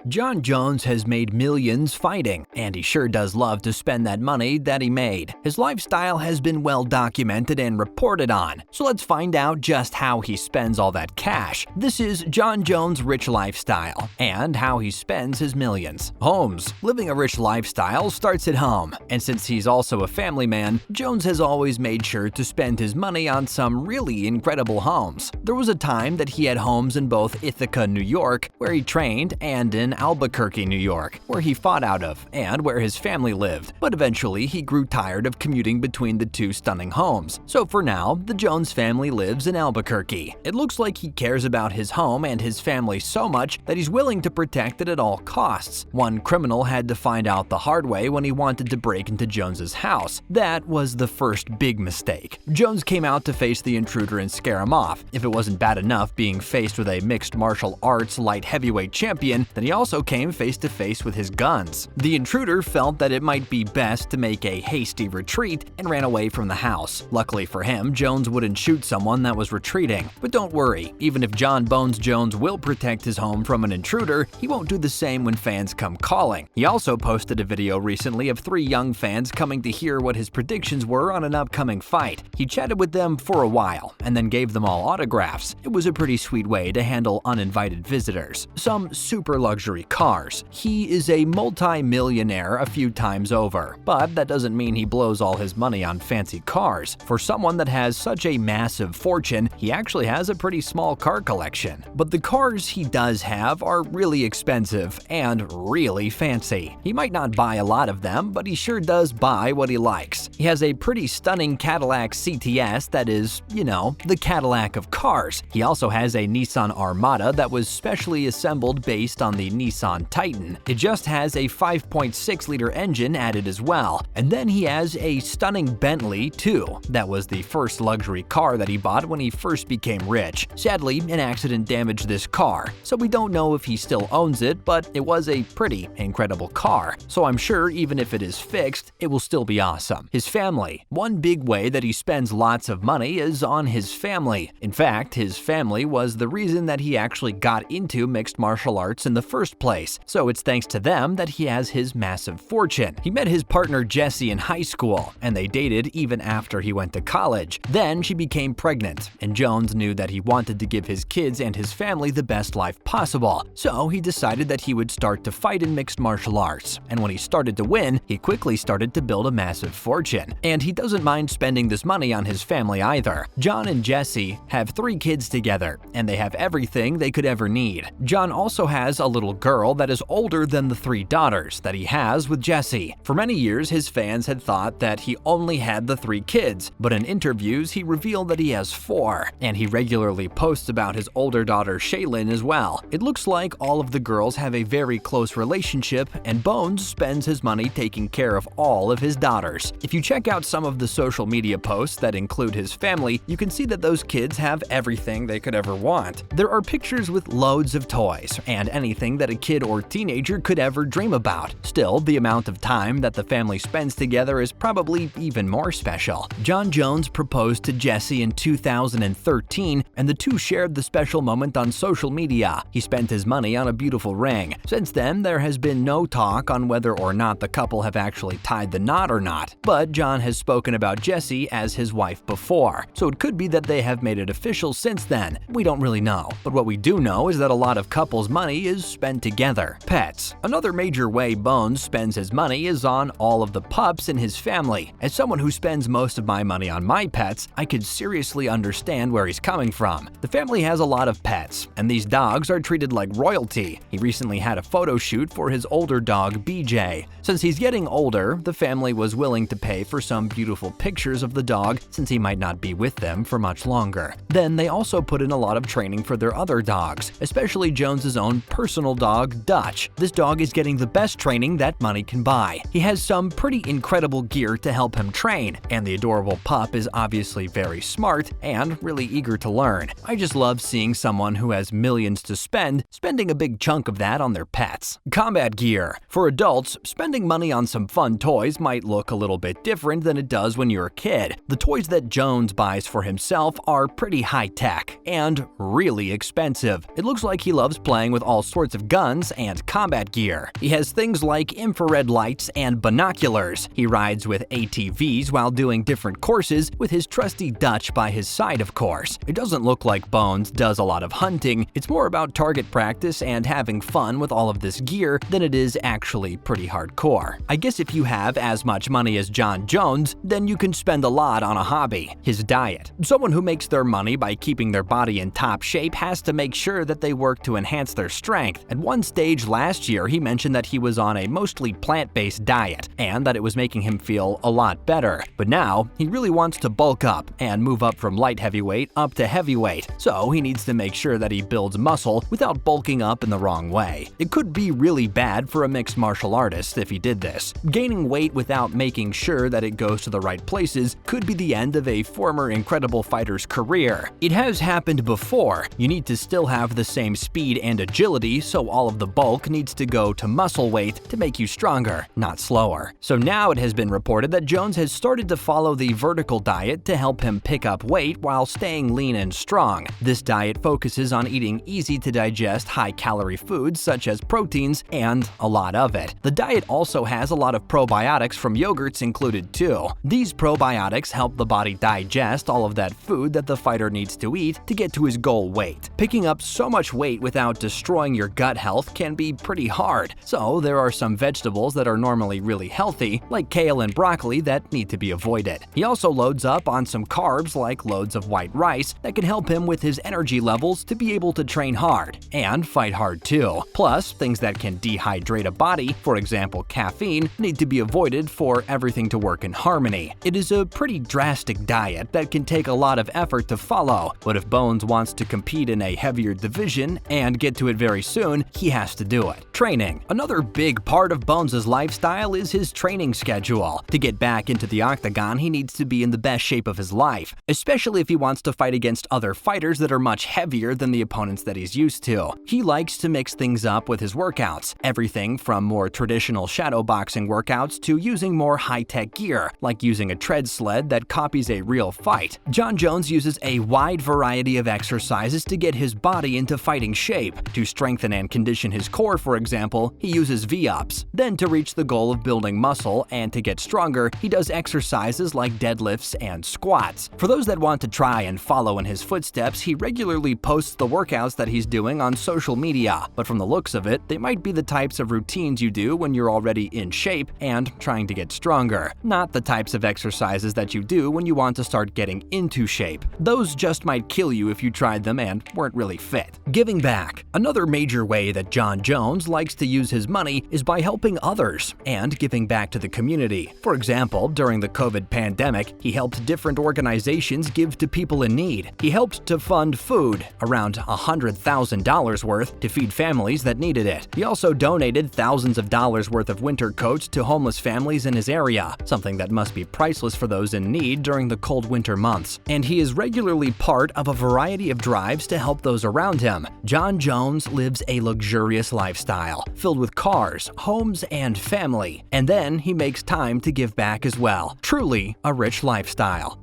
Jon Jones has made millions fighting, and he sure does love to spend that money that he made. His lifestyle has been well documented and reported on, so let's find out just how he spends all that cash. This is Jon Jones' rich lifestyle, and how he spends his millions. Homes. Living a rich lifestyle starts at home, and since he's also a family man, Jones has always made sure to spend his money on some really incredible homes. There was a time that he had homes in both Ithaca, New York, where he trained, and in Albuquerque, New York, where he fought out of and where his family lived, but eventually he grew tired of commuting between the two stunning homes. So for now, the Jones family lives in Albuquerque. It looks like he cares about his home and his family so much that he's willing to protect it at all costs. One criminal had to find out the hard way when he wanted to break into Jones's house. That was the first big mistake. Jones came out to face the intruder and scare him off. If it wasn't bad enough being faced with a mixed martial arts light heavyweight champion, then he also came face to face with his guns. The intruder felt that it might be best to make a hasty retreat and ran away from the house. Luckily for him, Jones wouldn't shoot someone that was retreating. But don't worry, even if Jon Bones Jones will protect his home from an intruder, he won't do the same when fans come calling. He also posted a video recently of 3 young fans coming to hear what his predictions were on an upcoming fight. He chatted with them for a while and then gave them all autographs. It was a pretty sweet way to handle uninvited visitors. Some super luxury cars. He is a multi-millionaire a few times over, but that doesn't mean he blows all his money on fancy cars. For someone that has such a massive fortune, he actually has a pretty small car collection. But the cars he does have are really expensive and really fancy. He might not buy a lot of them, but he sure does buy what he likes. He has a pretty stunning Cadillac CTS that is, you know, the Cadillac of cars. He also has a Nissan Armada that was specially assembled based on the Nissan Titan. It just has a 5.6-liter engine added as well. And then he has a stunning Bentley too. That was the first luxury car that he bought when he first became rich. Sadly, an accident damaged this car, so we don't know if he still owns it, but it was a pretty incredible car. So I'm sure even if it is fixed, it will still be awesome. His family. One big way that he spends lots of money is on his family. In fact, his family was the reason that he actually got into mixed martial arts in the first place, so it's thanks to them that he has his massive fortune. He met his partner Jessie in high school, and they dated even after he went to college. Then she became pregnant, and Jones knew that he wanted to give his kids and his family the best life possible, so he decided that he would start to fight in mixed martial arts. And when he started to win, he quickly started to build a massive fortune. And he doesn't mind spending this money on his family either. Jon and Jessie have 3 kids together, and they have everything they could ever need. Jon also has a little girl that is older than the 3 daughters that he has with Jessie. For many years, his fans had thought that he only had the 3 kids, but in interviews, he revealed that he has 4, and he regularly posts about his older daughter Shaylin as well. It looks like all of the girls have a very close relationship, and Bones spends his money taking care of all of his daughters. If you check out some of the social media posts that include his family, you can see that those kids have everything they could ever want. There are pictures with loads of toys, and anything that a kid or teenager could ever dream about. Still, the amount of time that the family spends together is probably even more special. Jon Jones proposed to Jessie in 2013, and the two shared the special moment on social media. He spent his money on a beautiful ring. Since then, there has been no talk on whether or not the couple have actually tied the knot or not, but Jon has spoken about Jessie as his wife before, so it could be that they have made it official since then. We don't really know, but what we do know is that a lot of couples' money is spent together. Pets. Another major way Bones spends his money is on all of the pups in his family. As someone who spends most of my money on my pets, I could seriously understand where he's coming from. The family has a lot of pets, and these dogs are treated like royalty. He recently had a photo shoot for his older dog, BJ. Since he's getting older, the family was willing to pay for some beautiful pictures of the dog since he might not be with them for much longer. Then they also put in a lot of training for their other dogs, especially Jones's own personal dog, Dutch. This dog is getting the best training that money can buy. He has some pretty incredible gear to help him train, and the adorable pup is obviously very smart and really eager to learn. I just love seeing someone who has millions to spend, spending a big chunk of that on their pets. Combat gear. For adults, spending money on some fun toys might look a little bit different than it does when you're a kid. The toys that Jones buys for himself are pretty high-tech and really expensive. It looks like he loves playing with all sorts of guns and combat gear. He has things like infrared lights and binoculars. He rides with ATVs while doing different courses with his trusty Dutch by his side, of course. It doesn't look like Bones does a lot of hunting. It's more about target practice and having fun with all of this gear than it is actually pretty hardcore. I guess if you have as much money as Jon Jones, then you can spend a lot on a hobby. His diet. Someone who makes their money by keeping their body in top shape has to make sure that they work to enhance their strength. At one stage last year, he mentioned that he was on a mostly plant-based diet and that it was making him feel a lot better. But now, he really wants to bulk up and move up from light heavyweight up to heavyweight, so he needs to make sure that he builds muscle without bulking up in the wrong way. It could be really bad for a mixed martial artist if he did this. Gaining weight without making sure that it goes to the right places could be the end of a former incredible fighter's career. It has happened before. You need to still have the same speed and agility, so all of the bulk needs to go to muscle weight to make you stronger, not slower. So now it has been reported that Jones has started to follow the vertical diet to help him pick up weight while staying lean and strong. This diet focuses on eating easy-to-digest, high-calorie foods such as proteins and a lot of it. The diet also has a lot of probiotics from yogurts included too. These probiotics help the body digest all of that food that the fighter needs to eat to get to his goal weight. Picking up so much weight without destroying your gut health can be pretty hard, so there are some vegetables that are normally really healthy, like kale and broccoli, that need to be avoided. He also loads up on some carbs like loads of white rice that can help him with his energy levels to be able to train hard and fight hard too. Plus, things that can dehydrate a body, for example caffeine, need to be avoided for everything to work in harmony. It is a pretty drastic diet that can take a lot of effort to follow, but if Bones wants to compete in a heavier division and get to it very soon, he has to do it. Training. Another big part of Bones' lifestyle is his training schedule. To get back into the octagon, he needs to be in the best shape of his life, especially if he wants to fight against other fighters that are much heavier than the opponents that he's used to. He likes to mix things up with his workouts, everything from more traditional shadow boxing workouts to using more high-tech gear, like using a tread sled that copies a real fight. Jon Jones uses a wide variety of exercises to get his body into fighting shape. To strengthen and condition his core, for example, he uses V-ups. Then to reach the goal of building muscle and to get stronger, he does exercises like deadlifts and squats. For those that want to try and follow in his footsteps, he regularly posts the workouts that he's doing on social media, but from the looks of it, they might be the types of routines you do when you're already in shape and trying to get stronger, not the types of exercises that you do when you want to start getting into shape. Those just might kill you if you tried them and weren't really fit. Giving back. Another major way that Jon Jones likes to use his money is by helping others and giving back to the community. For example, during the COVID pandemic, he helped different organizations give to people in need. He helped to fund food, around $100,000 worth, to feed families that needed it. He also donated thousands of dollars worth of winter coats to homeless families in his area, something that must be priceless for those in need during the cold winter months. And he is regularly part of a variety of drives to help those around him. Jon Jones lives a luxurious lifestyle, filled with cars, homes, and family. And then he makes time to give back as well. Truly a rich lifestyle.